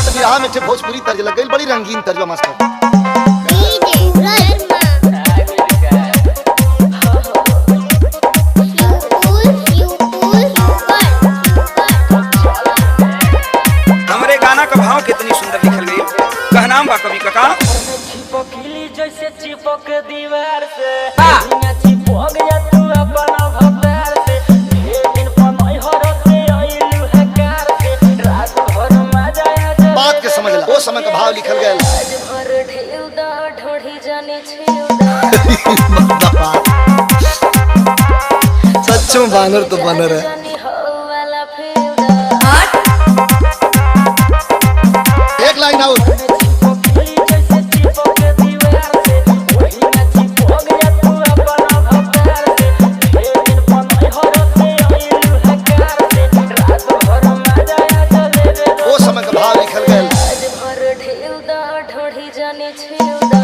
बिहार में भोजपुरी तर्ज लग गई, बड़ी रंगीन तर्ज मास्टर। हमरे गाना का भाव कितनी सुंदर लिखल गई। कहनाम बा कवि का चिपकली जैसे चिपक दीवार से चिपक गया तू अपना भतार से दिन पनई हर से आइलू है कार से रात भर मजा आ बात के समझ ला, वो समय का भाव लिखल गया। आज भर ढेउ दा ढोढ़ी जाने छिउदा सच्चों बानर तो बानर है। जानी हो वाला फेउदा एक लाइन आउट। चिपकली जैसे चिपक दीवार से वही ना चिपक गया तू अपना भतार से दिन पनई हर से आइलू है कार से रात भर मजा आ चले वो समय का भाव लिखल गया। आज भर ढेउदा ढोढ़ी जाने छिउदा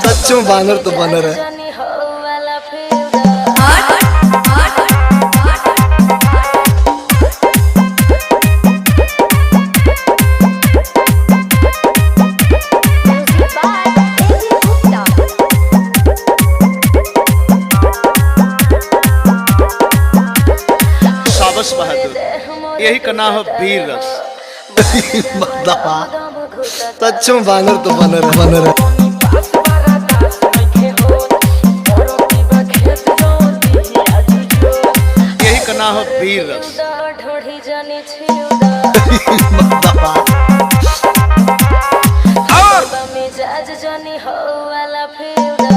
सच्चों बानर तो बानर है। जानी हो वाला फेउदा शाबाश बहादुर, यही का नाम है वीर रस। सच्चों बानर तो बानर है, बानर है। यही का नाम है वीर रस। ढोढ़ी जाने छिउदा और मिजाज जानी हो वाला फेउदा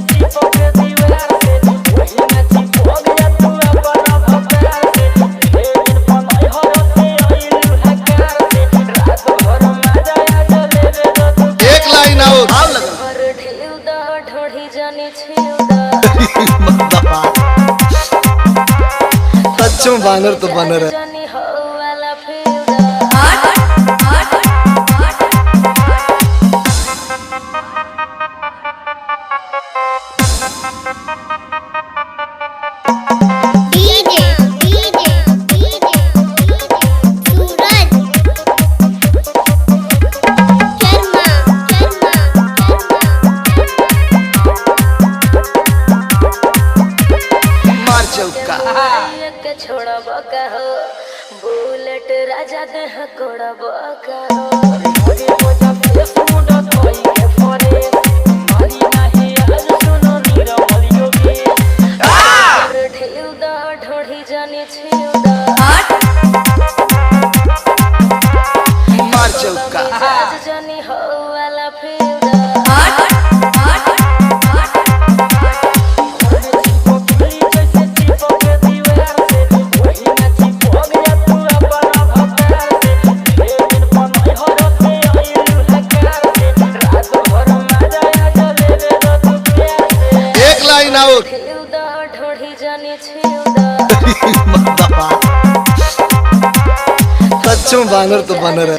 चिपक दीवार से वही ना चिपक गया तू अपना भतार से दिन पनई हर से आइलू है कार से रात भर मजा आ चले तू एक लाइन आउट। भाव लगा। भर ढेउदा ढोढ़ी जाने छिउदा सच्चों बानर तो बानर है। जानी हो वाला फेउदा मार चौका। के छोड़ब का हो बुलेट राजा देह कोड़ब का हो मोरे मोजा फेस मुंडा कोई के फरे मारी नाही आज सुनो नीरवल योगी ढेउदा ढोढ़ी जाने छिउदा मार चौका। आज जानी हो वाला फेउदा चिपकली जैसे चिपक दीवार से वही ना चिपक गया तू अपना भतार से दिन पनई हर से आइलू है कार से रात भर मजा आ चले तू प्यार से एक लाइन आउट। ढेउदा ढोढ़ी जाने छिउदा सच्चों बानर तो बानर है।